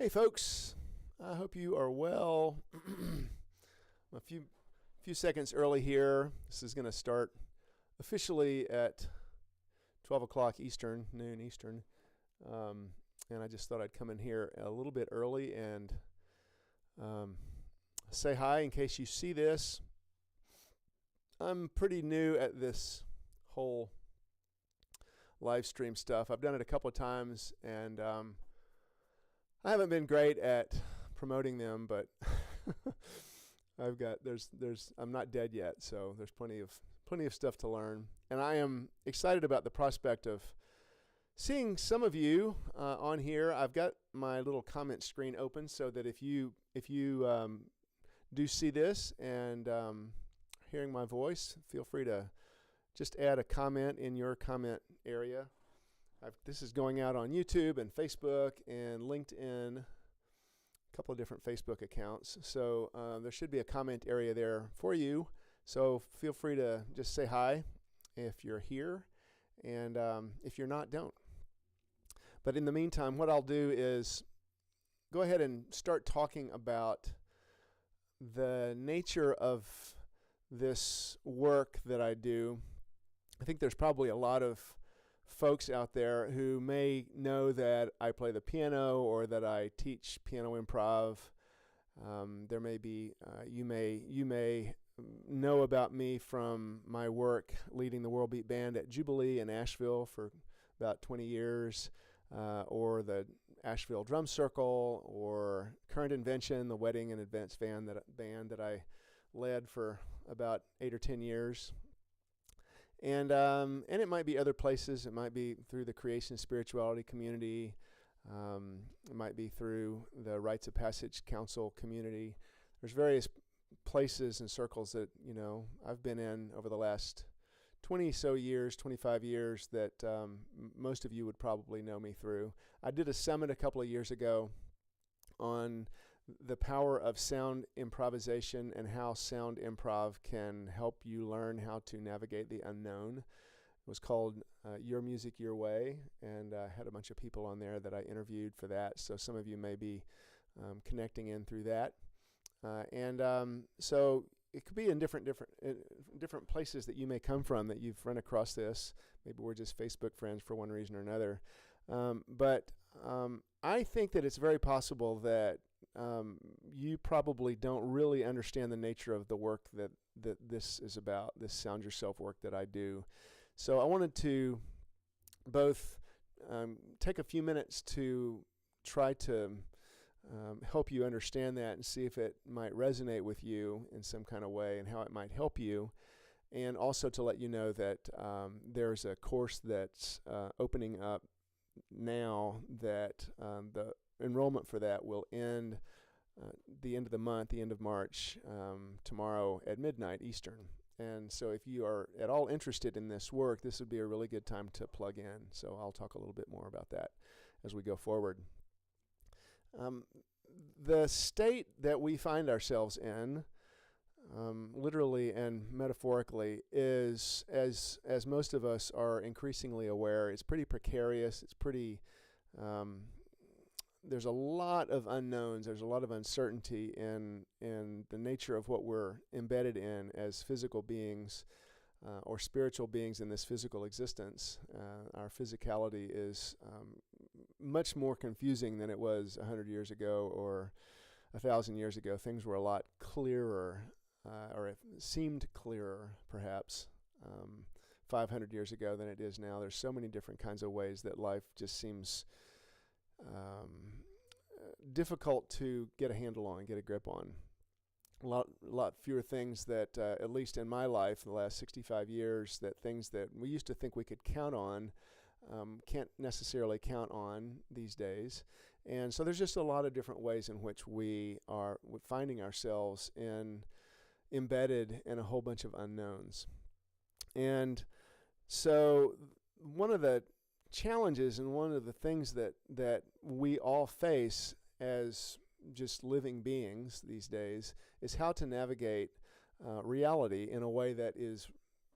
Hey folks, I hope you are well. A few seconds early here. This is going to start officially at 12 o'clock Eastern, noon Eastern. And I just thought I'd come in here a little bit early and say hi in case you see this. I'm pretty new at this whole live stream stuff. I've done it a couple of times, and I haven't been great at promoting them, but I'm not dead yet, so there's plenty of stuff to learn. And I am excited about the prospect of seeing some of you on here. I've got my little comment screen open so that if you do see this and hearing my voice, feel free to just add a comment in your comment area. This is going out on YouTube and Facebook and LinkedIn, a couple of different Facebook accounts. So there should be a comment area there for you. So feel free to just say hi if you're here, and if you're not, don't. But in the meantime, what I'll do is go ahead and start talking about the nature of this work that I do. I think there's probably a lot of folks out there who may know that I play the piano or that I teach piano improv. There may be you may know about me from my work leading the World Beat Band at Jubilee in Asheville for about 20 years, or the Asheville Drum Circle, or Current Invention, the wedding and events band that I led for about 8 or 10 years. And it might be other places. It might be through the creation spirituality community. It might be through the Rites of Passage Council community. There's various places and circles that I've been in over the last 25 years that most of you would probably know me through. I did a summit a couple of years ago on the power of sound improvisation and how sound improv can help you learn how to navigate the unknown. It was called Your Music, Your Way, and I had a bunch of people on there that I interviewed for that, so some of you may be connecting in through that. So it could be in different places that you may come from that you've run across this. Maybe we're just Facebook friends for one reason or another. But I think that it's very possible that you probably don't really understand the nature of the work that this is about, this Sound Yourself work that I do. So I wanted to both take a few minutes to try to help you understand that and see if it might resonate with you in some kind of way and how it might help you, and also to let you know that there's a course that's opening up now that the enrollment for that will end the end of the month, the end of March, tomorrow at midnight Eastern. And so if you are at all interested in this work, this would be a really good time to plug in. So I'll talk a little bit more about that as we go forward. The state that we find ourselves in, literally and metaphorically, is, as most of us are increasingly aware, it's pretty precarious. It's pretty there's a lot of unknowns. There's a lot of uncertainty in the nature of what we're embedded in as physical beings or spiritual beings in this physical existence. Our physicality is much more confusing than it was 100 years ago or 1,000 years ago. Things were a lot clearer, or it seemed clearer, perhaps, 500 years ago than it is now. There's so many different kinds of ways that life just seems difficult to get a handle on, get a grip on. A lot fewer things that, at least in my life, the last 65 years, that things that we used to think we could count on, can't necessarily count on these days. And so there's just a lot of different ways in which we are finding ourselves embedded in a whole bunch of unknowns. And so one of the challenges and one of the things that we all face as just living beings these days is how to navigate reality in a way that is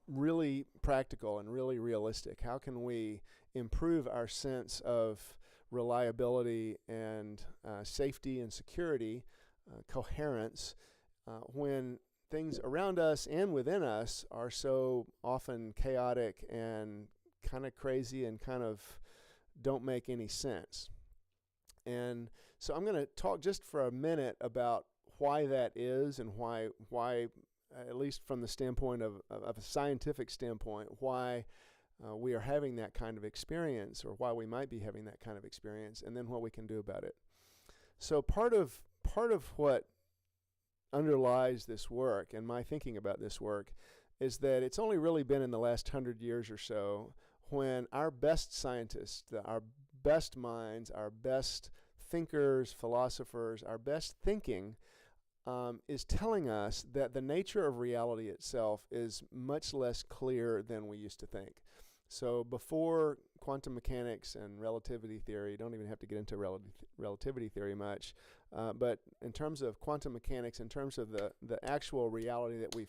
really practical and really realistic. How can we improve our sense of reliability and safety and security, coherence, when things around us and within us are so often chaotic and kind of crazy and kind of don't make any sense. And so I'm going to talk just for a minute about why that is, and why at least from the standpoint of a scientific standpoint, why we are having that kind of experience, or why we might be having that kind of experience, and then what we can do about it. So part of what underlies this work and my thinking about this work is that it's only really been in the last 100 years or so when our best scientists, our best minds, our best thinkers, philosophers, our best thinking is telling us that the nature of reality itself is much less clear than we used to think. So before quantum mechanics and relativity theory, don't even have to get into relativity theory much, but in terms of quantum mechanics, in terms of the actual reality that we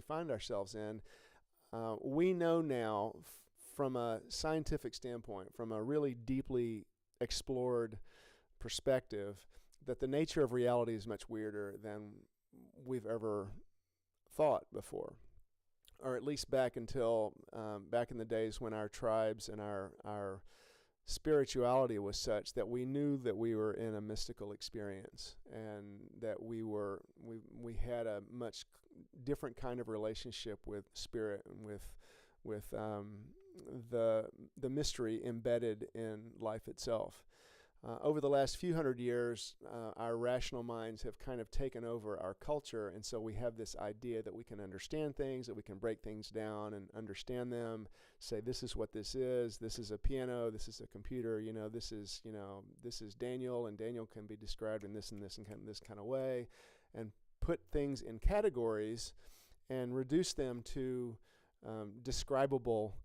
find ourselves in, we know now from a scientific standpoint, from a really deeply explored perspective, that the nature of reality is much weirder than we've ever thought before. Or at least back until back in the days when our tribes and our spirituality was such that we knew that we were in a mystical experience, and that we had a much different kind of relationship with spirit and with the mystery embedded in life itself. Over the last few hundred years, our rational minds have kind of taken over our culture, and so we have this idea that we can understand things, that we can break things down and understand them, say this is what this is a piano, this is a computer, this is Daniel, and Daniel can be described in this and this and this kind of way, and put things in categories and reduce them to describable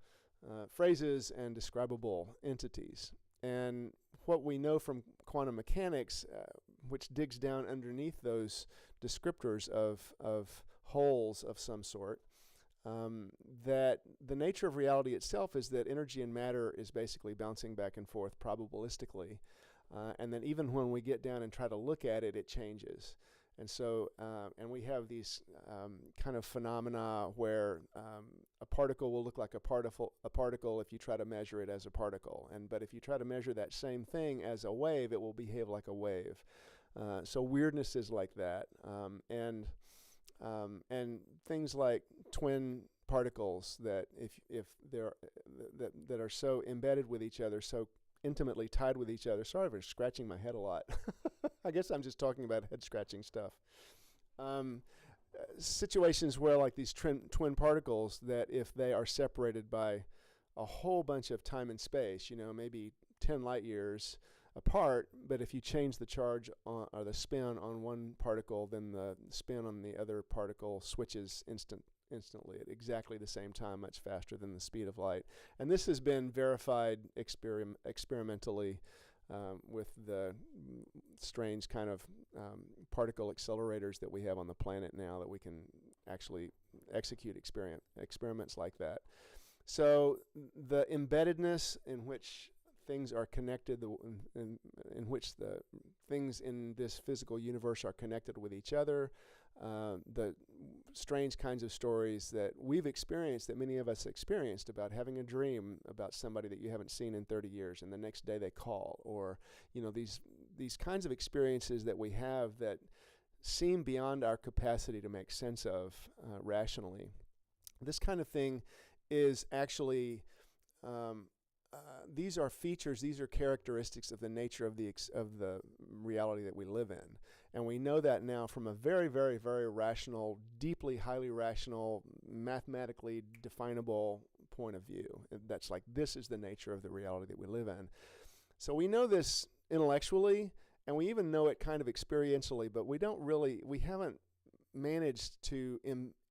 phrases and describable entities. And what we know from quantum mechanics, which digs down underneath those descriptors of wholes of some sort, that the nature of reality itself is that energy and matter is basically bouncing back and forth probabilistically, and then even when we get down and try to look at it, it changes. And so, and we have these kind of phenomena where a particle will look like a particle if you try to measure it as a particle. But if you try to measure that same thing as a wave, it will behave like a wave. So weirdness is like that, and things like twin particles that if they're that are so embedded with each other, so intimately tied with each other. Sorry for scratching my head a lot. I guess I'm just talking about head scratching stuff. Situations where like these twin particles, that if they are separated by a whole bunch of time and space, maybe 10 light years apart, but if you change the charge or the spin on one particle, then the spin on the other particle switches instantly at exactly the same time, much faster than the speed of light. And this has been verified experimentally with the strange kind of particle accelerators that we have on the planet now, that we can actually execute experiments like that. So the embeddedness in which things are connected, in which the things in this physical universe are connected with each other, the strange kinds of stories that we've experienced, that many of us experienced, about having a dream about somebody that you haven't seen in 30 years and the next day they call, or these kinds of experiences that we have that seem beyond our capacity to make sense of rationally. This kind of thing is actually these are features, these are characteristics of the nature of the reality that we live in. And we know that now from a very, very, very rational, deeply, highly rational, mathematically definable point of view. That's like, this is the nature of the reality that we live in. So we know this intellectually, and we even know it kind of experientially, but we haven't managed to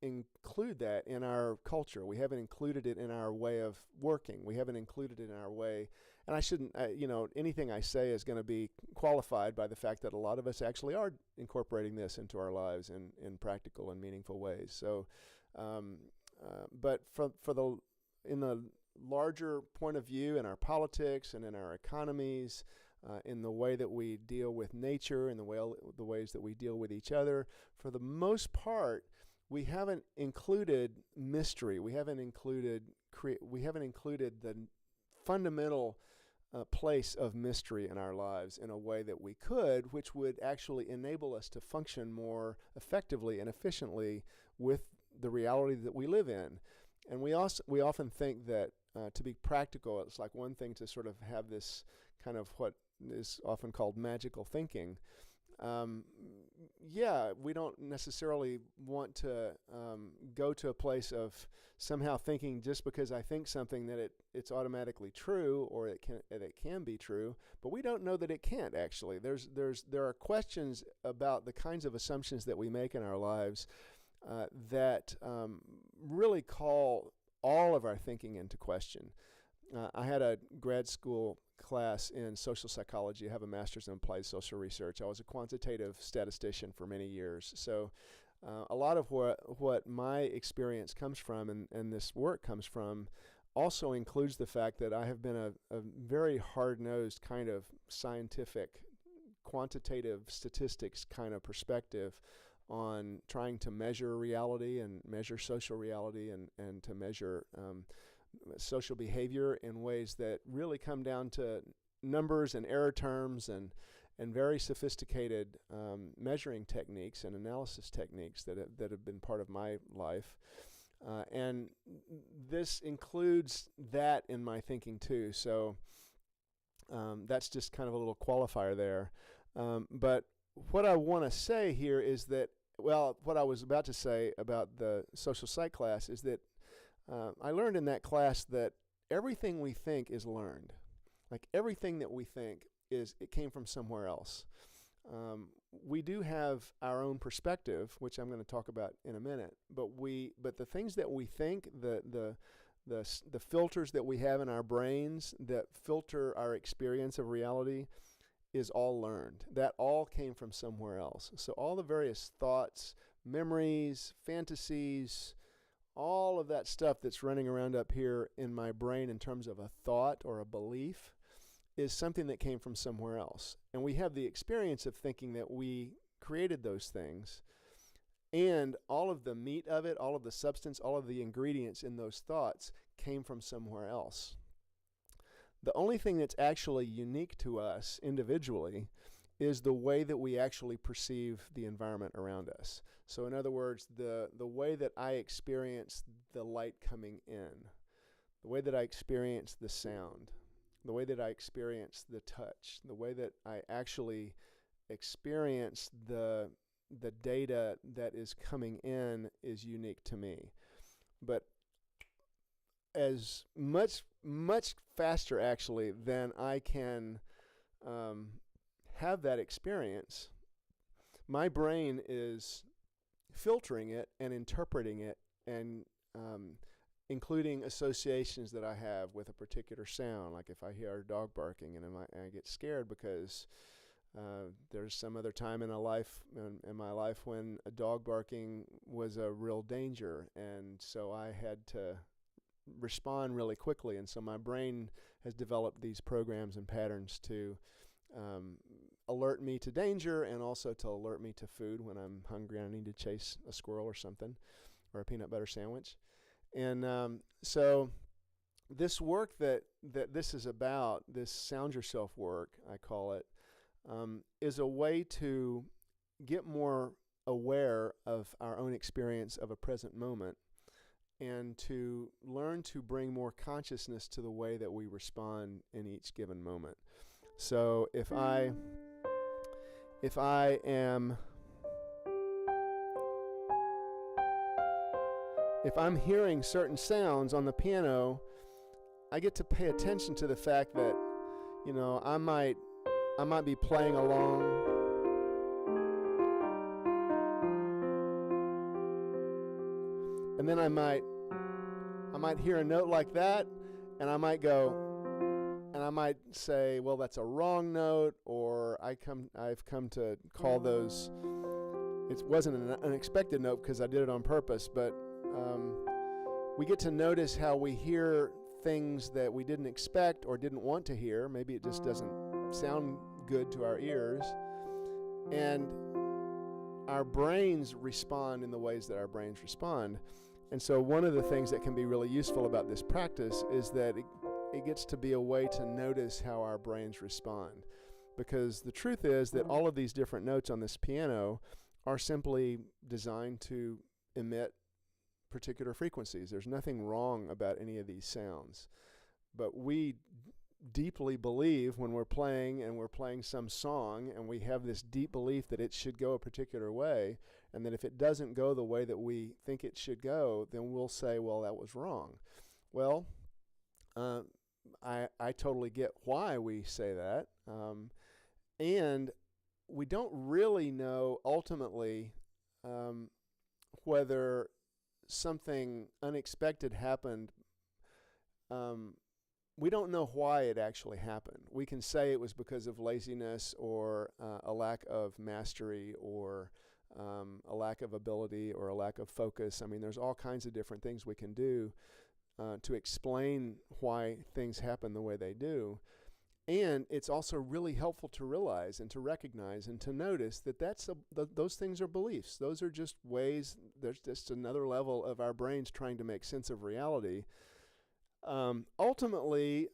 include that in our culture. We haven't included it in our way of working. We haven't included it in our way. And I shouldn't, anything I say is going to be qualified by the fact that a lot of us actually are incorporating this into our lives in practical and meaningful ways. So, but in the larger point of view, in our politics and in our economies, in the way that we deal with nature, in the ways that we deal with each other. For the most part, we haven't included mystery. We haven't included the fundamental place of mystery in our lives in a way that we could, which would actually enable us to function more effectively and efficiently with the reality that we live in. And we often think that to be practical, it's like one thing to sort of have this kind of what is often called magical thinking. We don't necessarily want to go to a place of somehow thinking just because I think something that it's automatically true, or it can be true, but we don't know that it can't actually. There are questions about the kinds of assumptions that we make in our lives that really call all of our thinking into question. I had a grad school class in social psychology. I have a master's in applied social research. I was a quantitative statistician for many years. So a lot of what my experience comes from and this work comes from also includes the fact that I have been a very hard-nosed kind of scientific, quantitative statistics kind of perspective on trying to measure reality and measure social reality and to measure social behavior in ways that really come down to numbers and error terms and very sophisticated measuring techniques and analysis techniques that have been part of my life. And this includes that in my thinking too. So that's just kind of a little qualifier there. But what I want to say here is that, what I was about to say about the social psych class is that I learned in that class that everything we think is learned. Like everything that we think it came from somewhere else. We do have our own perspective, which I'm going to talk about in a minute. But the things that we think, the filters that we have in our brains that filter our experience of reality, is all learned. That all came from somewhere else. So all the various thoughts, memories, fantasies, all of that stuff that's running around up here in my brain in terms of a thought or a belief is something that came from somewhere else. And we have the experience of thinking that we created those things, and all of the meat of it, all of the substance, all of the ingredients in those thoughts came from somewhere else. The only thing that's actually unique to us individually is the way that we actually perceive the environment around us. So in other words, the way that I experience the light coming in, the way that I experience the sound, the way that I experience the touch, the way that I actually experience the data that is coming in is unique to me. But as much faster actually than I can have that experience, my brain is filtering it and interpreting it and including associations that I have with a particular sound. Like if I hear a dog barking and I get scared because there's some other time in my life when a dog barking was a real danger, and so I had to respond really quickly, and so my brain has developed these programs and patterns to alert me to danger and also to alert me to food when I'm hungry and I need to chase a squirrel or something, or a peanut butter sandwich. And so this work that this is about, this Sound Yourself work, I call it, is a way to get more aware of our own experience of a present moment and to learn to bring more consciousness to the way that we respond in each given moment. So if I'm hearing certain sounds on the piano, I get to pay attention to the fact that, I might be playing along, and then I might hear a note like that, and I might say, well, that's a wrong note, or I've come to call those. It wasn't an unexpected note because I did it on purpose, but we get to notice how we hear things that we didn't expect or didn't want to hear. Maybe it just doesn't sound good to our ears, and our brains respond in the ways that our brains respond. And so one of the things that can be really useful about this practice is that it gets to be a way to notice how our brains respond. Because the truth is that all of these different notes on this piano are simply designed to emit particular frequencies. There's nothing wrong about any of these sounds. But we deeply believe when we're playing and we're playing some song, and we have this deep belief that it should go a particular way, and that if it doesn't go the way that we think it should go, then we'll say, well, that was wrong. Well, I totally get why we say that. And we don't really know ultimately whether something unexpected happened. We don't know why it actually happened. We can say it was because of laziness or a lack of mastery or a lack of ability or a lack of focus. I mean, there's all kinds of different things we can do to explain why things happen the way they do. And it's also really helpful to realize and to recognize and to notice that those things are beliefs. Those are just ways, there's just another level of our brains trying to make sense of reality. Ultimately,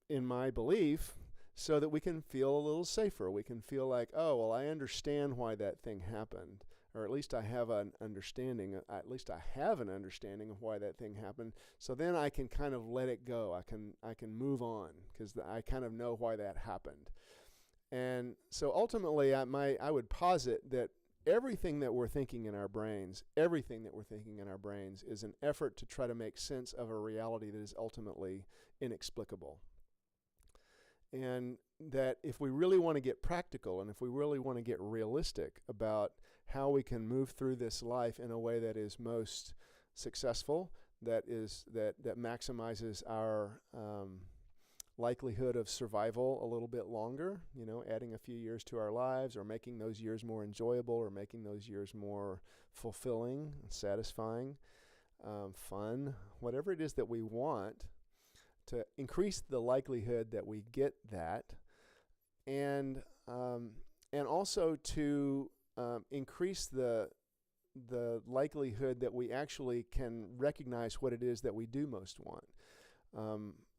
in my belief, so that we can feel a little safer. We can feel like, oh, well, I understand why that thing happened. Or at least I have an understanding. Of why that thing happened. So then I can kind of let it go. I can move on because I kind of know why that happened. And so ultimately, I would posit that everything that we're thinking in our brains is an effort to try to make sense of a reality that is ultimately inexplicable. And that if we really want to get practical and if we really want to get realistic about how we can move through this life in a way that is most successful, that maximizes our likelihood of survival a little bit longer, adding a few years to our lives, or making those years more enjoyable, or making those years more fulfilling, satisfying, fun, whatever it is that we want, to increase the likelihood that we get that, and also to increase the likelihood that we actually can recognize what it is that we do most want.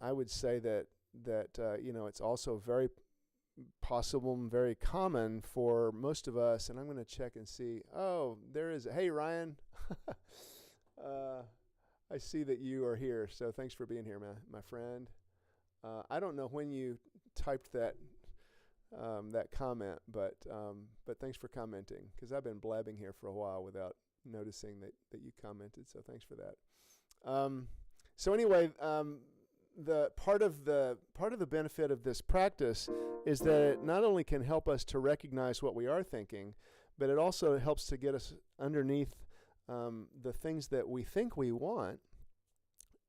I would say that it's also very possible and very common for most of us, and I'm going to check and see. Oh, there is. Hey, Ryan. I see that you are here, so thanks for being here, my friend. I don't know when you typed that comment, but thanks for commenting, because I've been blabbing here for a while without noticing that you commented, so thanks for that. So anyway, the part of the benefit of this practice is that it not only can help us to recognize what we are thinking, but it also helps to get us underneath the things that we think we want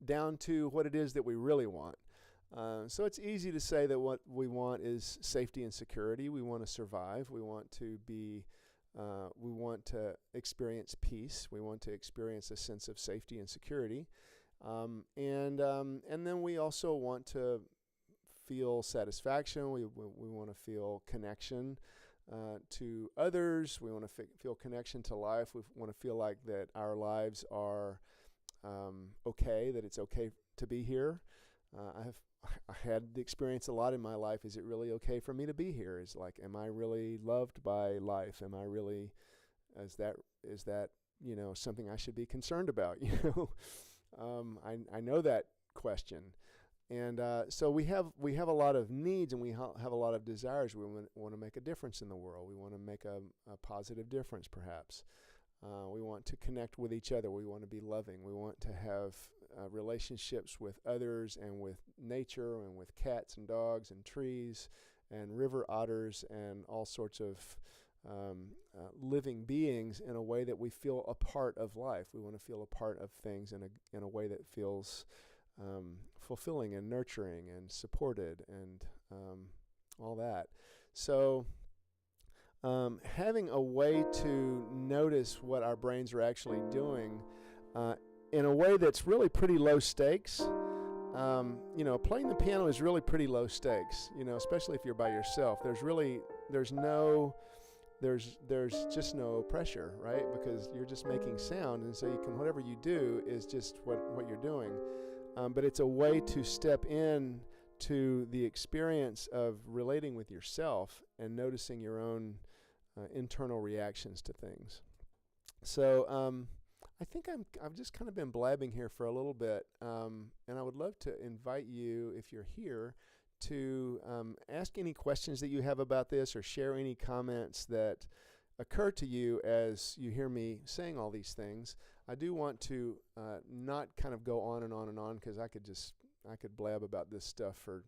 down to what it is that we really want. So it's easy to say that what we want is safety and security. We want to survive. We want to experience peace. We want to experience a sense of safety and security. And then we also want to feel satisfaction. We want to feel connection to others. We want to feel connection to life. We want to feel like that our lives are okay, that it's okay to be here. I had the experience a lot in my life. Is it really okay for me to be here? Is like, am I really loved by life? Am I really, is that something I should be concerned about? I know that question. And so we have a lot of needs, and we have a lot of desires. We want to make a difference in the world. We want to make a positive difference, perhaps. We want to connect with each other. We want to be loving. We want to have relationships with others and with nature and with cats and dogs and trees and river otters and all sorts of living beings in a way that we feel a part of life. We want to feel a part of things in a way that feels fulfilling and nurturing and supported and all that. So having a way to notice what our brains are actually doing in a way that's really pretty low stakes playing the piano is really pretty low stakes, especially if you're by yourself. There's just no pressure, right? Because you're just making sound, and so whatever you do is just what you're doing. But it's a way to step in to the experience of relating with yourself and noticing your own internal reactions to things. So I think I've just kind of been blabbing here for a little bit, and I would love to invite you, if you're here, to ask any questions that you have about this, or share any comments that occur to you as you hear me saying all these things. I do want to not kind of go on and on and on, because I could blab about this stuff for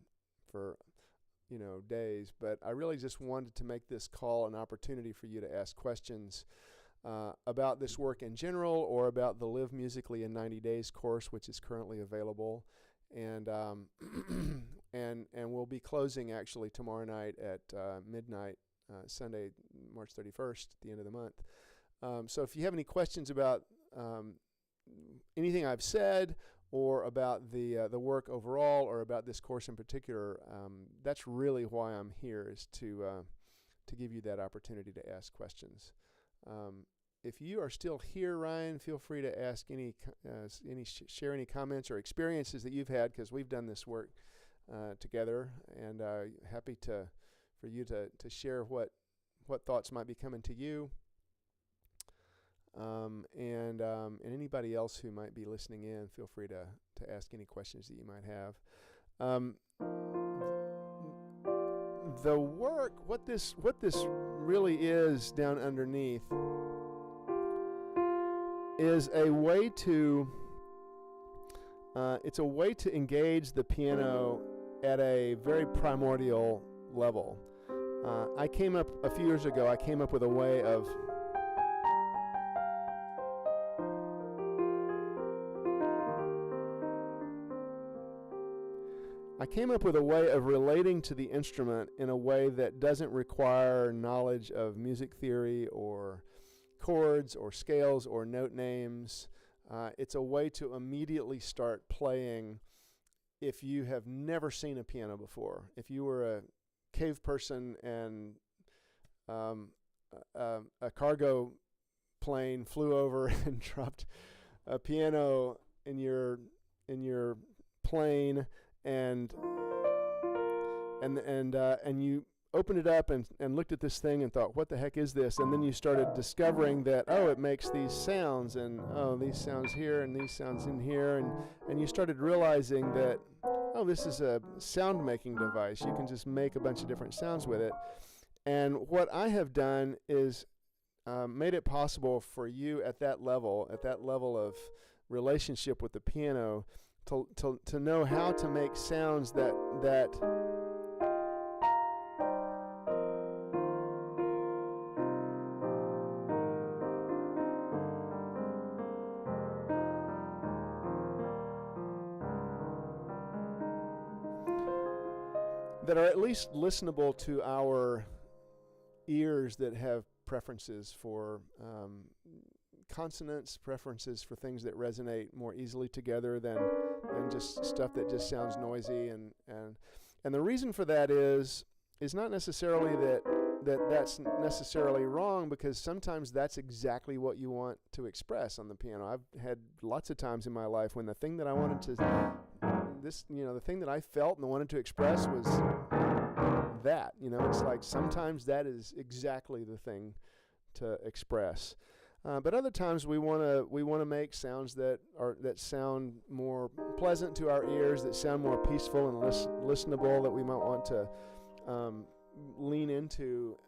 days, but I really just wanted to make this call an opportunity for you to ask questions about this work in general, or about the Live Musically in 90 Days course, which is currently available. And and we'll be closing actually tomorrow night at midnight, Sunday, March 31st, at the end of the month. So if you have any questions about anything I've said, or about the work overall, or about this course in particular, that's really why I'm here, is to give you that opportunity to ask questions. If you are still here, Ryan, feel free to ask share any comments or experiences that you've had, because we've done this work together, and happy for you to share what thoughts might be coming to you, and anybody else who might be listening in, feel free to ask any questions that you might have. The work, what this really is down underneath, is a way to it's a way to engage the piano at a very primordial level. A few years ago, I came up with a way of relating to the instrument in a way that doesn't require knowledge of music theory, or chords, or scales, or note names. It's a way to immediately start playing if you have never seen a piano before. If you were a cave person and a cargo plane flew over and dropped a piano in your plane, and you opened it up and looked at this thing and thought, what the heck is this? And then you started discovering that, it makes these sounds, and these sounds here, and these sounds in here, and you started realizing that, this is a sound making device. You can just make a bunch of different sounds with it. And what I have done is made it possible for you at that level of relationship with the piano, to know how to make sounds that are at least listenable to our ears that have preferences for consonants, preferences for things that resonate more easily together than just stuff that just sounds noisy. And the reason for that is not necessarily that's necessarily wrong, because sometimes that's exactly what you want to express on the piano. I've had lots of times in my life when the thing that I wanted to the thing that I felt and wanted to express was that. It's like sometimes that is exactly the thing to express. But other times we want to make sounds that sound more pleasant to our ears, that sound more peaceful and listenable, that we might want to lean into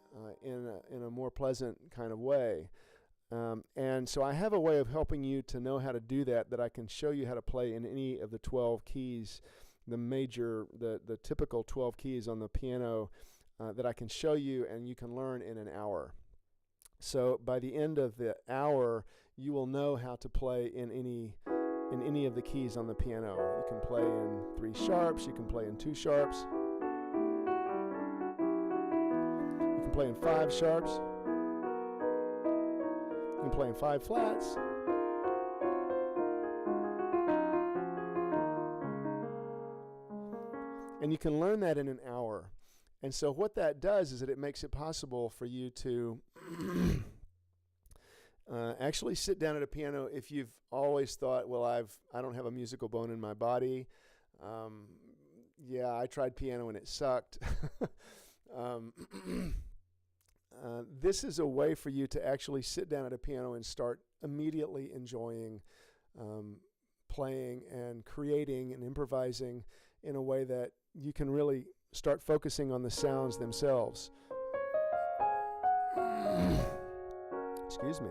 in a more pleasant kind of way. And so I have a way of helping you to know how to do that I can show you how to play in any of the 12 keys, the typical 12 keys on the piano, that I can show you and you can learn in an hour. So by the end of the hour, you will know how to play in any of the keys on the piano. You can play in 3 sharps, you can play in 2 sharps, you can play in 5 sharps, you can play in 5 flats, And you can learn that in an hour. And so what that does is that it makes it possible for you to actually sit down at a piano. If you've always thought, well, I don't have a musical bone in my body. Yeah, I tried piano and it sucked. This is a way for you to actually sit down at a piano and start immediately enjoying playing and creating and improvising in a way that you can really start focusing on the sounds themselves. Excuse me.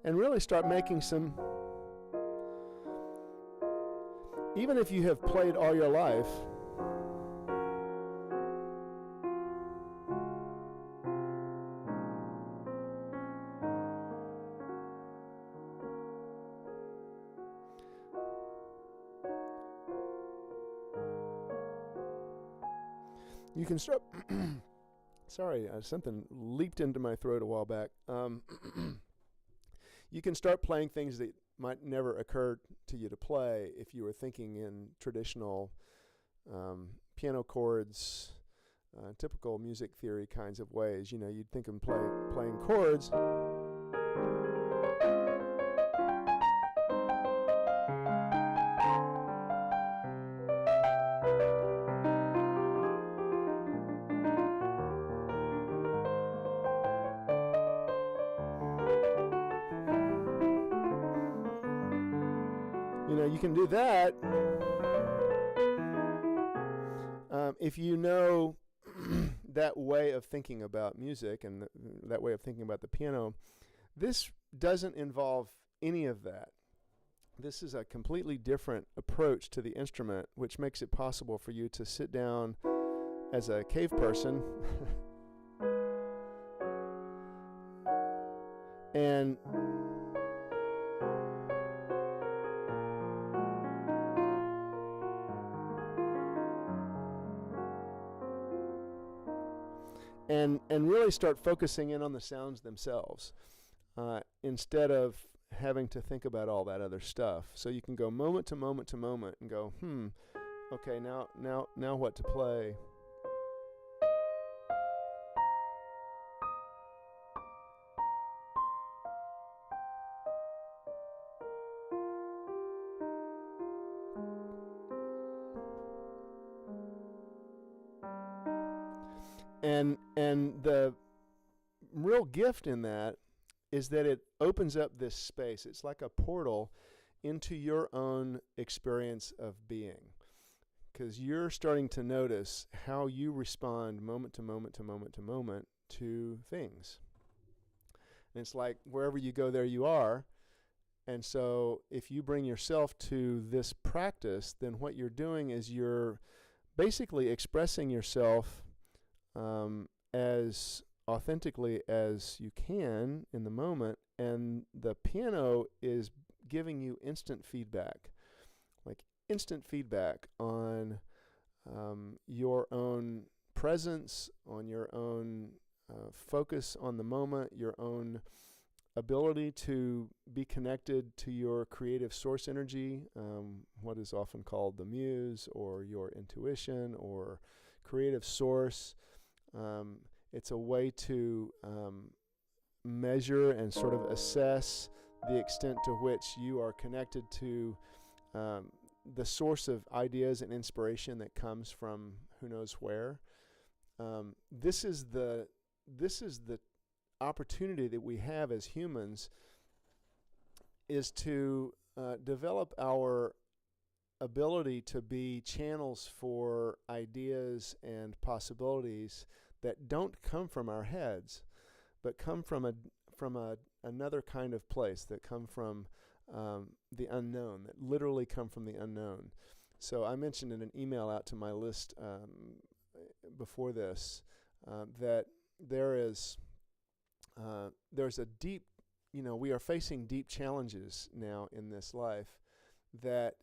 And really start making some, even if you have played all your life, you can start, sorry, something leaped into my throat a while back. You can start playing things that might never occur to you to play if you were thinking in traditional piano chords, typical music theory kinds of ways. You know, you'd think of playing chords. You know, you can do that if you know that way of thinking about music and that way of thinking about the piano. This doesn't involve any of that. This is a completely different approach to the instrument, which makes it possible for you to sit down as a cave person and really start focusing in on the sounds themselves instead of having to think about all that other stuff. So you can go moment to moment to moment and go, okay, now what to play? And the real gift in that is that it opens up this space. It's like a portal into your own experience of being, because you're starting to notice how you respond moment to moment to moment to moment to things. And it's like wherever you go, there you are. And so if you bring yourself to this practice, then what you're doing is you're basically expressing yourself as authentically as you can in the moment, and the piano is giving you instant feedback on your own presence, on your own focus on the moment, your own ability to be connected to your creative source energy, what is often called the muse or your intuition or creative source. It's a way to measure and sort of assess the extent to which you are connected to the source of ideas and inspiration that comes from who knows where. This is the opportunity that we have as humans, is to develop our ability to be channels for ideas and possibilities that don't come from our heads, but come from another kind of place, that come from the unknown, that literally come from the unknown. So I mentioned in an email out to my list before this that there's a deep we are facing deep challenges now in this life that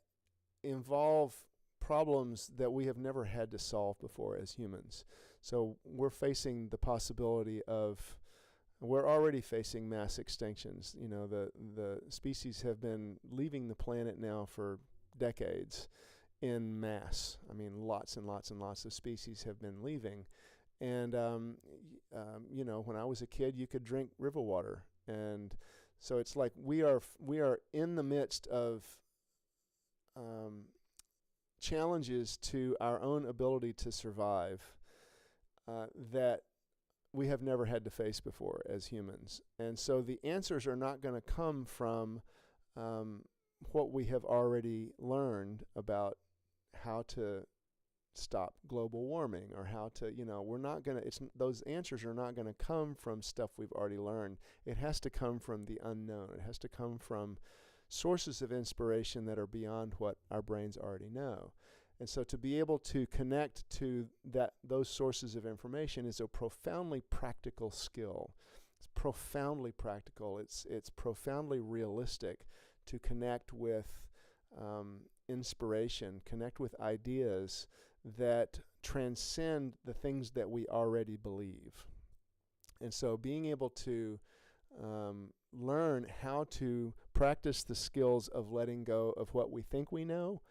involve problems that we have never had to solve before as humans. So we're facing the possibility of, we're already facing mass extinctions. The species have been leaving the planet now for decades in mass. I mean, lots and lots and lots of species have been leaving. And, when I was a kid, you could drink river water. And so it's like we are in the midst of challenges to our own ability to survive that we have never had to face before as humans. And so the answers are not going to come from what we have already learned about how to stop global warming, or how to, we're not going to, those answers are not going to come from stuff we've already learned. It has to come from the unknown. It has to come from sources of inspiration that are beyond what our brains already know. And so to be able to connect to those sources of information is a profoundly practical skill. It's profoundly practical. It's profoundly realistic to connect with inspiration, connect with ideas that transcend the things that we already believe. And so being able to learn how to practice the skills of letting go of what we think we know,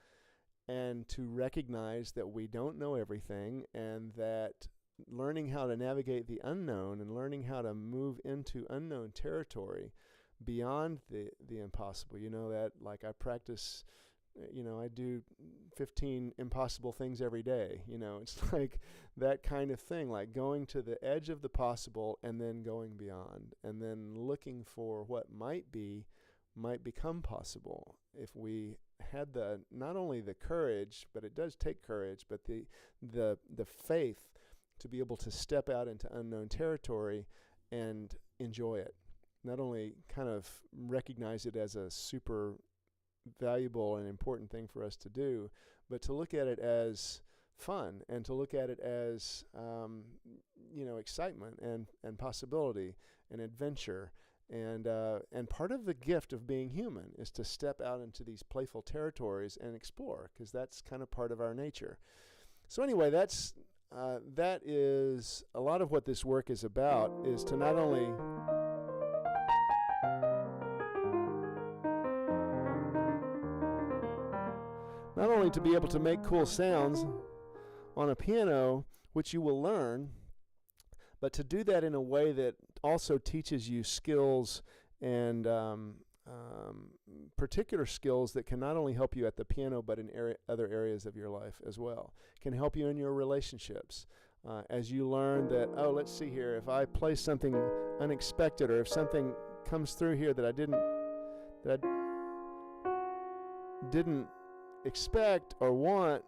and to recognize that we don't know everything, and that learning how to navigate the unknown and learning how to move into unknown territory beyond the impossible. That, like, I practice, I do 15 impossible things every day. It's like that kind of thing, like going to the edge of the possible and then going beyond, and then looking for what might become possible if we had not only the courage, but it does take courage, but the faith to be able to step out into unknown territory and enjoy it. Not only kind of recognize it as a super valuable and important thing for us to do, but to look at it as fun, and to look at it as excitement and possibility and adventure. And part of the gift of being human is to step out into these playful territories and explore, because that's kind of part of our nature. So anyway, that is a lot of what this work is about, is to not only to be able to make cool sounds on a piano, which you will learn, but to do that in a way that also teaches you skills and particular skills that can not only help you at the piano, but in other areas of your life as well. Can help you in your relationships. As you learn that, let's see here, if I play something unexpected, or if something comes through here that I didn't expect or want,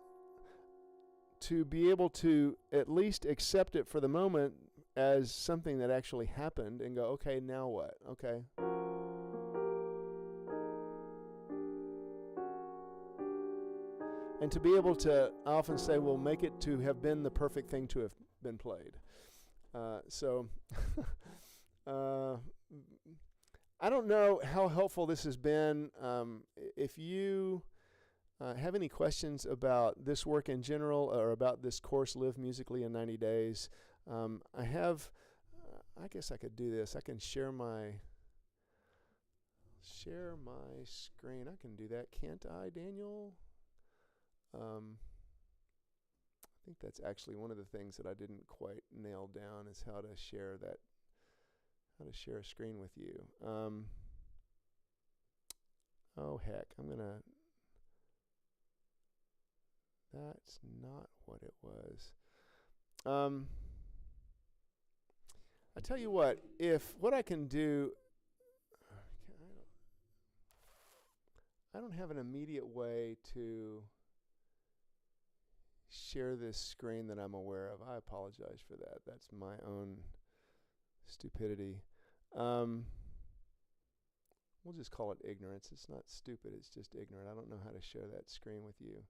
to be able to at least accept it for the moment as something that actually happened, and go, okay, now what? Okay. And to be able to, I often say, we'll make it to have been the perfect thing to have been played. So I don't know how helpful this has been. If you have any questions about this work in general, or about this course, Live Musically in 90 Days, I guess I could do this. I can share my screen. I can do that, can't I, Daniel? I think that's actually one of the things that I didn't quite nail down, is how to share a screen with you. Oh heck, that's not what it was. I tell you what I can do, I don't have an immediate way to share this screen that I'm aware of. I apologize for that. That's my own stupidity. We'll just call it ignorance. It's not stupid, it's just ignorant. I don't know how to share that screen with you.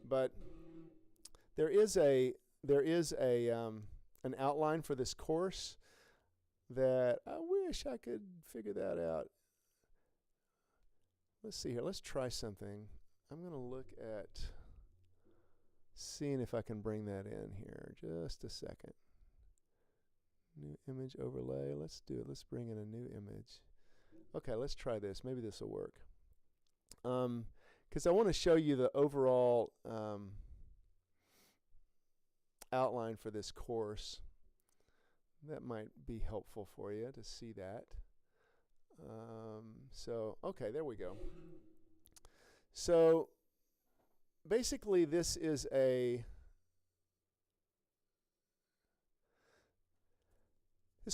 But there is an outline for this course. that I wish I could figure that out. Let's see here. Let's try something. I'm going to look at seeing if I can bring that in here. Just a second. New image overlay. Let's do it. Let's bring in a new image. Okay, let's try this. Maybe this will work. Because I want to show you the overall outline for this course. That might be helpful for you to see that. Okay, there we go. So basically this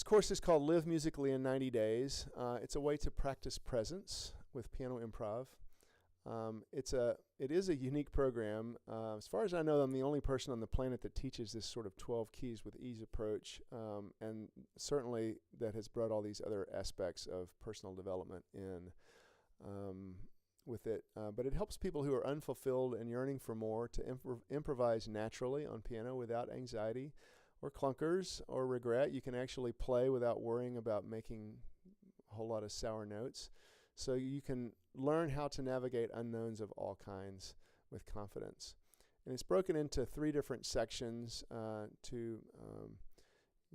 course is called Live Musically in 90 Days. It's a way to practice presence with piano improv. It is a unique program. As far as I know, I'm the only person on the planet that teaches this sort of 12 keys with ease approach, and certainly that has brought all these other aspects of personal development in with it. But it helps people who are unfulfilled and yearning for more to improvise naturally on piano without anxiety or clunkers or regret. You can actually play without worrying about making a whole lot of sour notes. So you can learn how to navigate unknowns of all kinds with confidence. And it's broken into 3 different sections to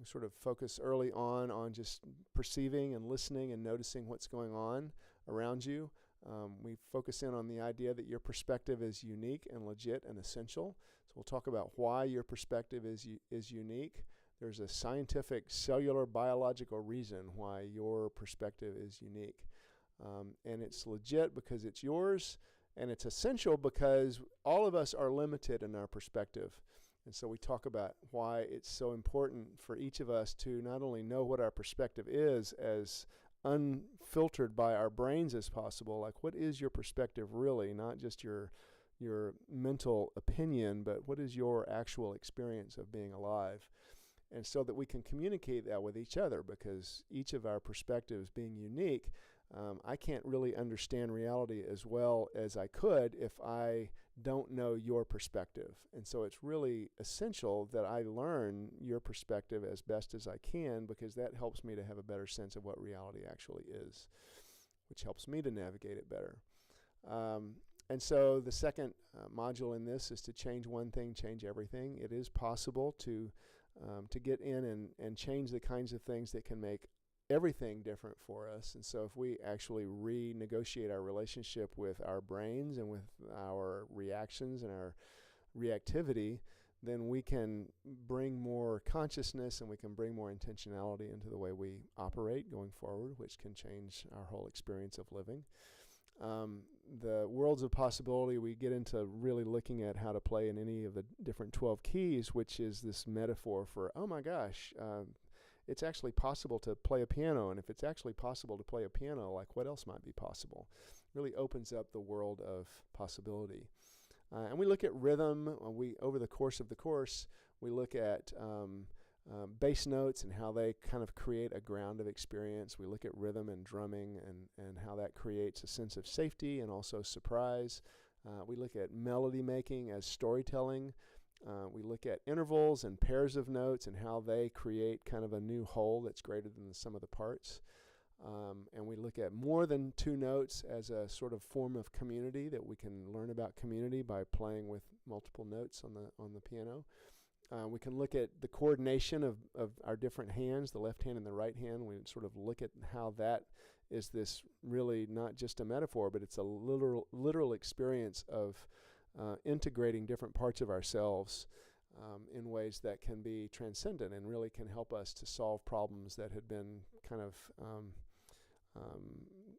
sort of focus early on just perceiving and listening and noticing what's going on around you. We focus in on the idea that your perspective is unique and legit and essential. So we'll talk about why your perspective is unique. There's a scientific, cellular, biological reason why your perspective is unique. And it's legit because it's yours, and it's essential because all of us are limited in our perspective. And so we talk about why it's so important for each of us to not only know what our perspective is as unfiltered by our brains as possible, like what is your perspective really, not just your mental opinion, but what is your actual experience of being alive. And so that we can communicate that with each other, because each of our perspectives being unique, I can't really understand reality as well as I could if I don't know your perspective. And so it's really essential that I learn your perspective as best as I can, because that helps me to have a better sense of what reality actually is, which helps me to navigate it better. And so the second module in this is to change one thing, change everything. It is possible to get in and change the kinds of things that can make everything different for us. And so if we actually renegotiate our relationship with our brains and with our reactions and our reactivity, then we can bring more consciousness and we can bring more intentionality into the way we operate going forward, which can change our whole experience of living. The worlds of possibility, we get into really looking at how to play in any of the different 12 keys, which is this metaphor for, oh my gosh, it's actually possible to play a piano. And if it's actually possible to play a piano, like what else might be possible? Really opens up the world of possibility. And we look at rhythm. Over the course of the course, we look at bass notes and how they kind of create a ground of experience. We look at rhythm and drumming and how that creates a sense of safety and also surprise. We look at melody making as storytelling. We look at intervals and pairs of notes and how they create kind of a new whole that's greater than the sum of the parts. And we look at more than 2 notes as a sort of form of community, that we can learn about community by playing with multiple notes on the piano. We can look at the coordination of our different hands, the left hand and the right hand. We sort of look at how that is this really not just a metaphor, but it's a literal experience of integrating different parts of ourselves in ways that can be transcendent and really can help us to solve problems that had been kind of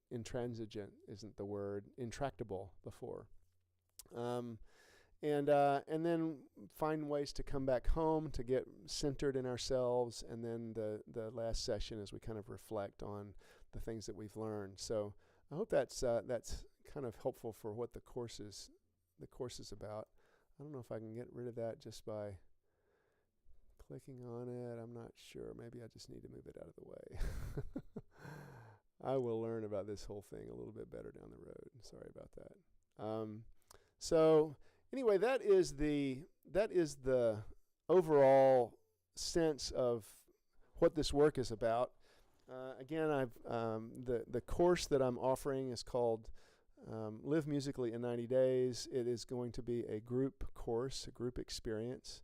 intransigent, isn't the word, intractable before. And then find ways to come back home, to get centered in ourselves, and then the last session is we kind of reflect on the things that we've learned. So I hope that's kind of helpful for what the course is about. I don't know if I can get rid of that just by clicking on it. I'm not sure. Maybe I just need to move it out of the way. I will learn about this whole thing a little bit better down the road. Sorry about that. So anyway, that is the overall sense of what this work is about. Again, the course that I'm offering is called Live Musically in 90 Days. It is going to be a group course, a group experience.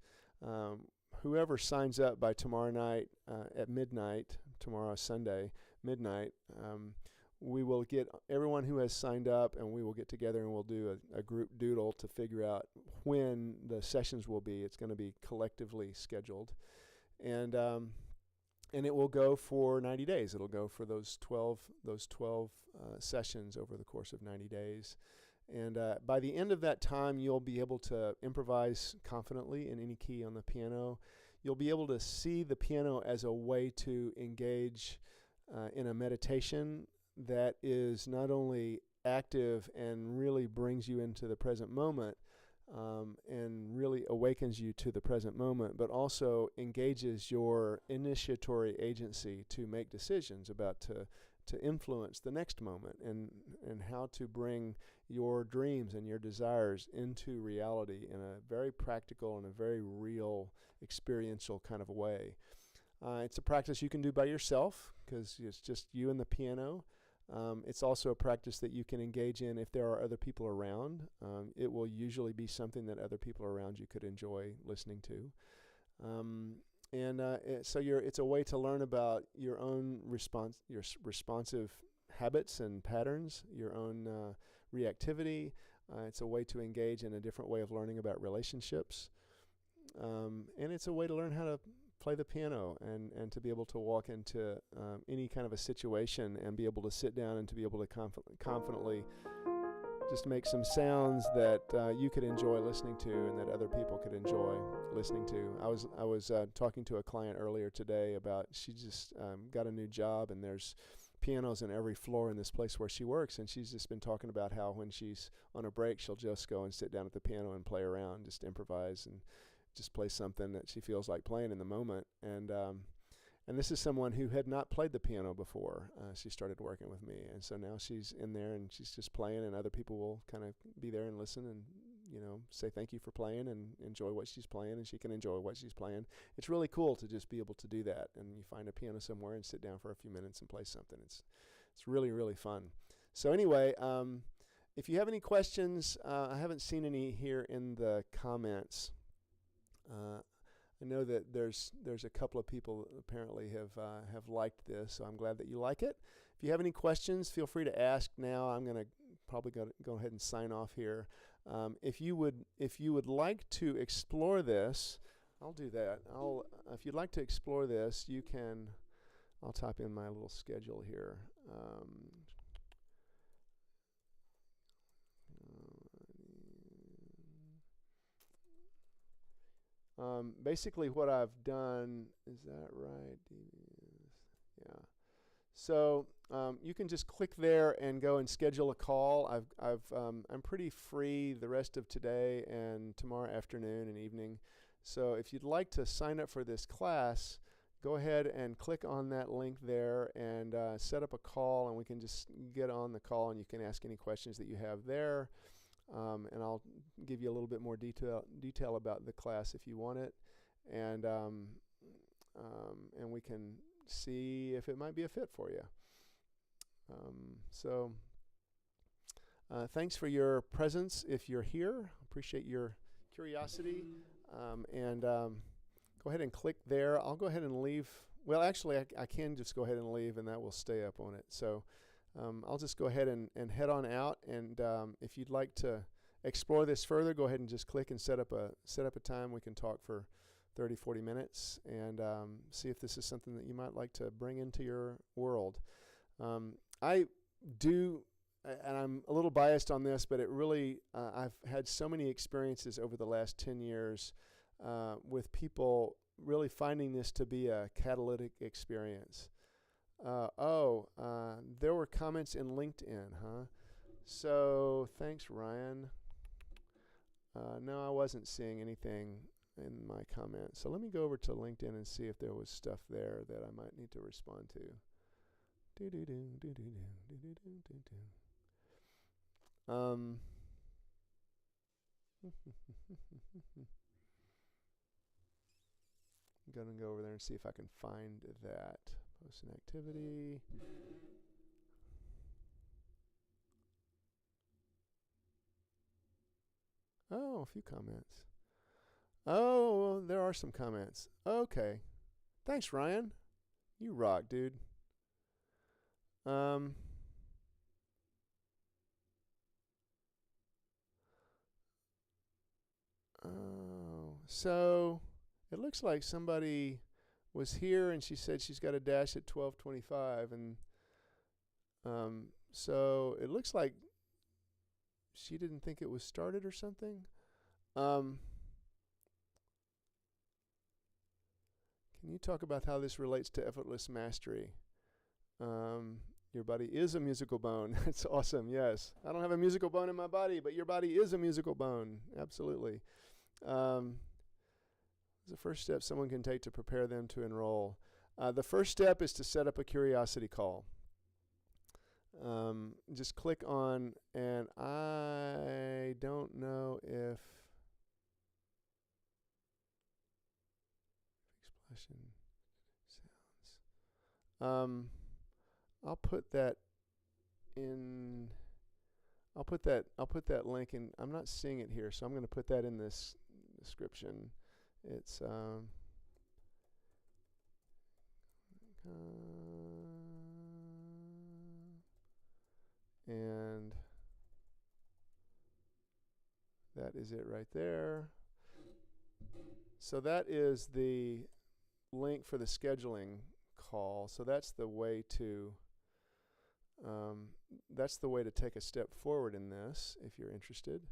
Whoever signs up by tomorrow night at midnight, tomorrow Sunday, midnight, we will get everyone who has signed up, and we will get together and we'll do a group doodle to figure out when the sessions will be. It's going to be collectively scheduled. And it will go for 90 days. It'll go for those 12 sessions over the course of 90 days. And by the end of that time, you'll be able to improvise confidently in any key on the piano. You'll be able to see the piano as a way to engage in a meditation that is not only active and really brings you into the present moment, and really awakens you to the present moment, but also engages your initiatory agency to make decisions about to influence the next moment, and how to bring your dreams and your desires into reality in a very practical and a very real experiential kind of a way. It's a practice you can do by yourself because it's just you and the piano. It's also a practice that you can engage in if there are other people around. It will usually be something that other people around you could enjoy listening to. It's a way to learn about your own responsive habits and patterns, your own reactivity. It's a way to engage in a different way of learning about relationships. And it's a way to learn how to play the piano and to be able to walk into any kind of a situation and be able to sit down and to be able to confidently just make some sounds that you could enjoy listening to and that other people could enjoy listening to. I was talking to a client earlier today about she just got a new job, and there's pianos in every floor in this place where she works, and she's just been talking about how when she's on a break, she'll just go and sit down at the piano and play around, just improvise and just play something that she feels like playing in the moment. And this is someone who had not played the piano before. She started working with me, and so now she's in there and she's just playing, and other people will kind of be there and listen and, you know, say thank you for playing and enjoy what she's playing, and she can enjoy what she's playing. It's really cool to just be able to do that, and you find a piano somewhere and sit down for a few minutes and play something. It's really, really fun. So anyway, if you have any questions, I haven't seen any here in the comments. I know that there's a couple of people that apparently have liked this, so I'm glad that you like it. If you have any questions, feel free to ask now. I'm going to probably go ahead and sign off here. If you would like to explore this, I'll do that. If you'd like to explore this, you can. I'll type in my little schedule here. Basically what I've done, is that right? Yeah. So you can just click there and go and schedule a call. I'm pretty free the rest of today and tomorrow afternoon and evening. So if you'd like to sign up for this class, go ahead and click on that link there and set up a call, and we can just get on the call and you can ask any questions that you have there. And I'll give you a little bit more detail about the class if you want it, and we can see if it might be a fit for you. So thanks for your presence if you're here. Appreciate your curiosity, and go ahead and click there. I'll go ahead and leave. Well, actually, I can just go ahead and leave, and that will stay up on it. So I'll just go ahead and head on out, and if you'd like to explore this further, go ahead and just click and set up a time. We can talk for 30-40 minutes and see if this is something that you might like to bring into your world. I do, and I'm a little biased on this, but it really, I've had so many experiences over the last 10 years with people really finding this to be a catalytic experience. There were comments in LinkedIn, huh? So thanks, Ryan. No, I wasn't seeing anything in my comments. So let me go over to LinkedIn and see if there was stuff there that I might need to respond to. I'm gonna go over there and see if I can find that. Post an activity. Oh, a few comments. Oh, there are some comments. Okay. Thanks, Ryan. You rock, dude. Oh, so it looks like somebody was here and she said she's got a dash at 12:25, and so it looks like she didn't think it was started or something. Can you talk about how this relates to effortless mastery? Your body is a musical bone. It's awesome. Yes. I don't have a musical bone in my body, but your body is a musical bone. Absolutely. The first step someone can take to prepare them to enroll. The first step is to set up a curiosity call. Just click on, and I don't know if expression sounds. I'll put that in. I'll put that link in. I'm not seeing it here, so I'm going to put that in this description. It's and that is it right there. So that is the link for the scheduling call. So that's the way to take a step forward in this if you're interested.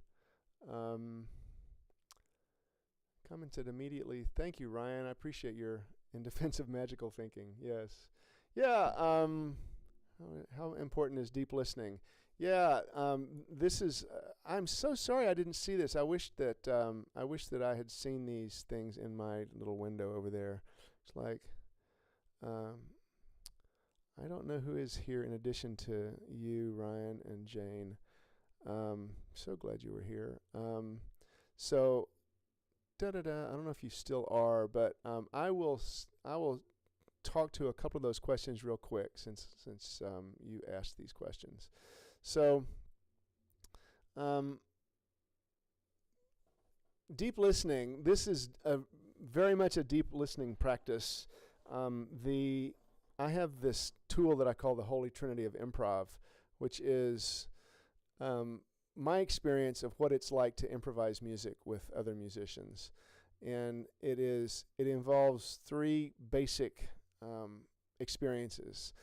Commented immediately. Thank you, Ryan. I appreciate your in defense of magical thinking. Yes. Yeah. How important is deep listening? Yeah. This is. I'm so sorry I didn't see this. I wish that I had seen these things in my little window over there. It's like, I don't know who is here in addition to you, Ryan and Jane. So glad you were here. So. I don't know if you still are, but I will talk to a couple of those questions real quick since you asked these questions. So, deep listening. This is very much a deep listening practice. I have this tool that I call the Holy Trinity of Improv, which is my experience of what it's like to improvise music with other musicians. And it involves three basic experiences.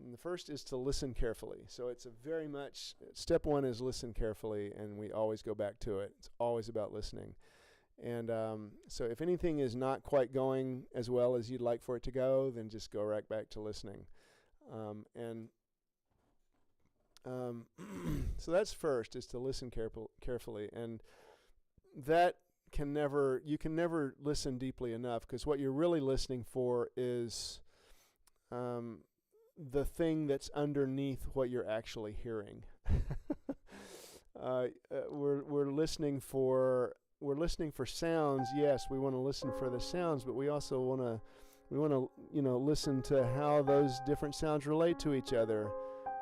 And the first is to listen carefully. So it's a very much, step one is listen carefully, and we always go back to it. It's always about listening. And so if anything is not quite going as well as you'd like for it to go, then just go right back to listening. So that's first, is to listen carefully, and that you can never listen deeply enough, because what you're really listening for is the thing that's underneath what you're actually hearing. We're listening for sounds. Yes, we want to listen for the sounds, but we also want to listen to how those different sounds relate to each other.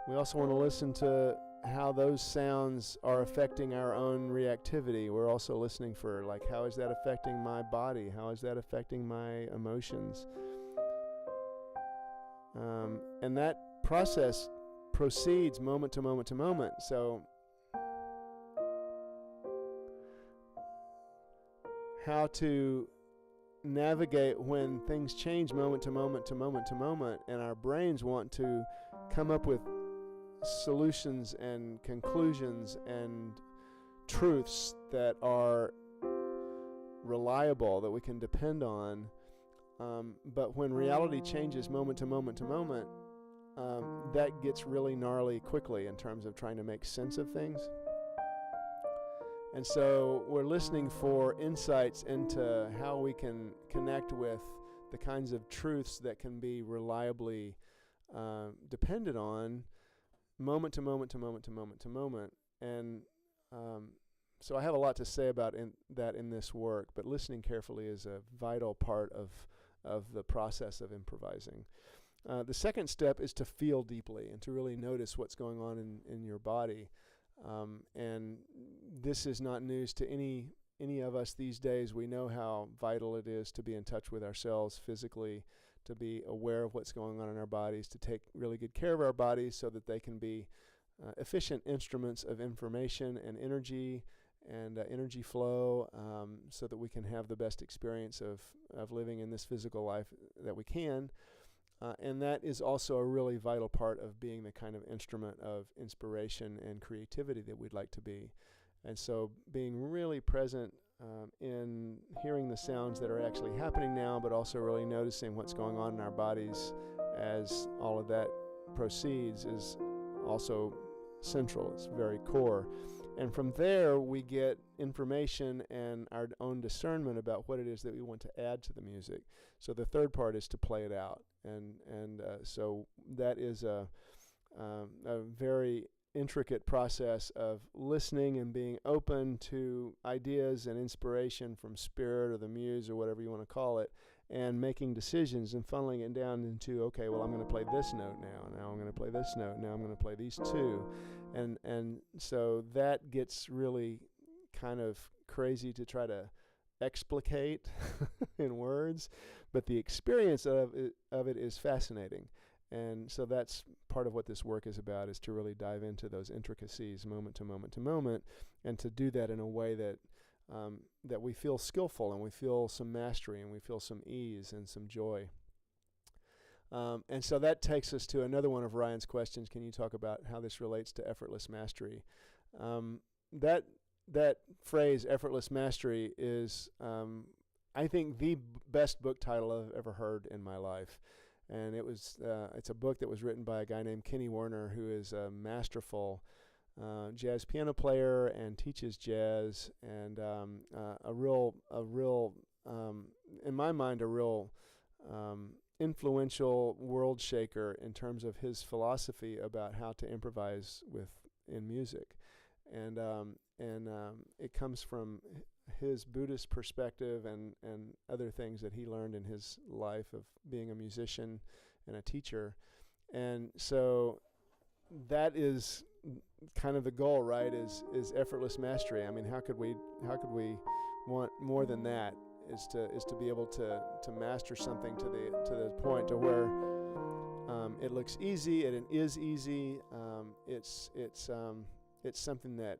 We also want to listen to how those sounds are affecting our own reactivity. We're also listening for, like, how is that affecting my body? How is that affecting my emotions? And that process proceeds moment to moment to moment. So how to navigate when things change moment to moment to moment to moment, and our brains want to come up with solutions and conclusions and truths that are reliable, that we can depend on. But when reality changes moment to moment to moment, that gets really gnarly quickly in terms of trying to make sense of things. And so we're listening for insights into how we can connect with the kinds of truths that can be reliably depended on moment to moment to moment to moment to moment. And so I have a lot to say about that in this work, but listening carefully is a vital part of the process of improvising. The second step is to feel deeply and to really notice what's going on in your body. And this is not news to any of us these days. We know how vital it is to be in touch with ourselves physically, to be aware of what's going on in our bodies, to take really good care of our bodies so that they can be efficient instruments of information and energy flow, so that we can have the best experience of living in this physical life that we can. And that is also a really vital part of being the kind of instrument of inspiration and creativity that we'd like to be. And so being really present in hearing the sounds that are actually happening now, but also really noticing what's going on in our bodies as all of that proceeds is also central. It's very core. And from there, we get information and our own discernment about what it is that we want to add to the music. So the third part is to play it out. And so that is a very intricate process of listening and being open to ideas and inspiration from spirit or the muse or whatever you want to call it, and making decisions and funneling it down into, okay, well, I'm going to play this note now I'm going to play this note, now I'm going to play these two. And so that gets really kind of crazy to try to explicate in words, but the experience of it is fascinating. And so that's part of what this work is about, is to really dive into those intricacies moment to moment to moment, and to do that in a way that that we feel skillful, and we feel some mastery, and we feel some ease and some joy. And so that takes us to another one of Ryan's questions. Can you talk about how this relates to effortless mastery? That phrase, effortless mastery, is, I think, the best book title I've ever heard in my life. And it's a book that was written by a guy named Kenny Werner, who is a masterful jazz piano player and teaches jazz, and a real, in my mind, a real influential world shaker in terms of his philosophy about how to improvise in music. And it comes from his Buddhist perspective and other things that he learned in his life of being a musician and a teacher. And so that is kind of the goal, right? Is effortless mastery. I mean, how could we want more than that? Is to be able to master something to the point to where it looks easy, and it is easy. It's something that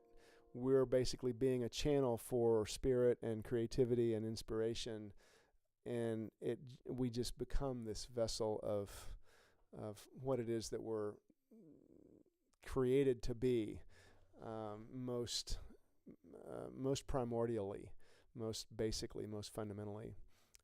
we're basically being a channel for spirit and creativity and inspiration, and we just become this vessel of what it is that we're created to be, most primordially, most basically, most fundamentally.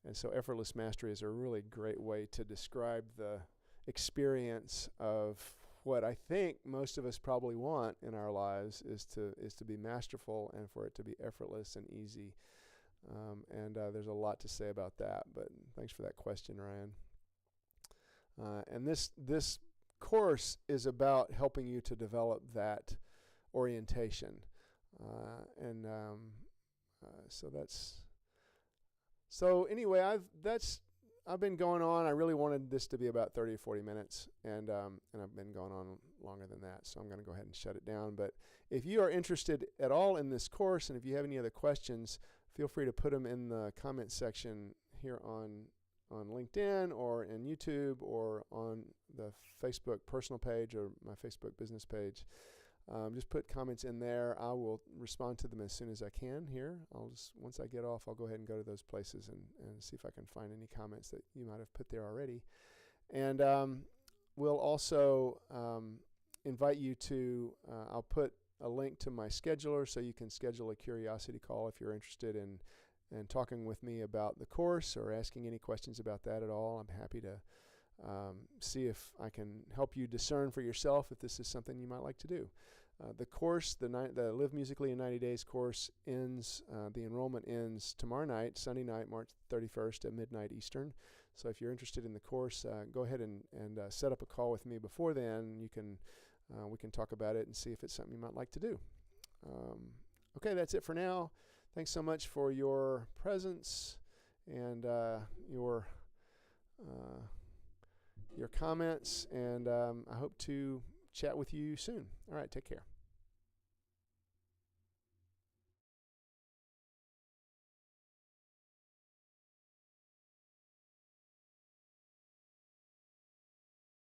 And so effortless mastery is a really great way to describe the experience of what I think most of us probably want in our lives, is to be masterful and for it to be effortless and easy. And there's a lot to say about that, but thanks for that question, Ryan. And this course is about helping you to develop that orientation. So anyway, I've been going on. I really wanted this to be about 30 or 40 minutes, and I've been going on longer than that, so I'm going to go ahead and shut it down. But if you are interested at all in this course, and if you have any other questions, feel free to put them in the comment section here on LinkedIn or in YouTube or on the Facebook personal page or my Facebook business page. Just put comments in there. I will respond to them as soon as I can here. Once I get off, I'll go ahead and go to those places and see if I can find any comments that you might have put there already. And we'll also invite you to, I'll put a link to my scheduler so you can schedule a curiosity call if you're interested in talking with me about the course or asking any questions about that at all. I'm happy to see if I can help you discern for yourself if this is something you might like to do. The course, the Live Musically in 90 Days course ends, the enrollment ends tomorrow night, Sunday night, March 31st at midnight Eastern. So if you're interested in the course, go ahead and set up a call with me before then. We can talk about it and see if it's something you might like to do. Okay, that's it for now. Thanks so much for your presence and your your comments, and I hope to chat with you soon. All right, take care.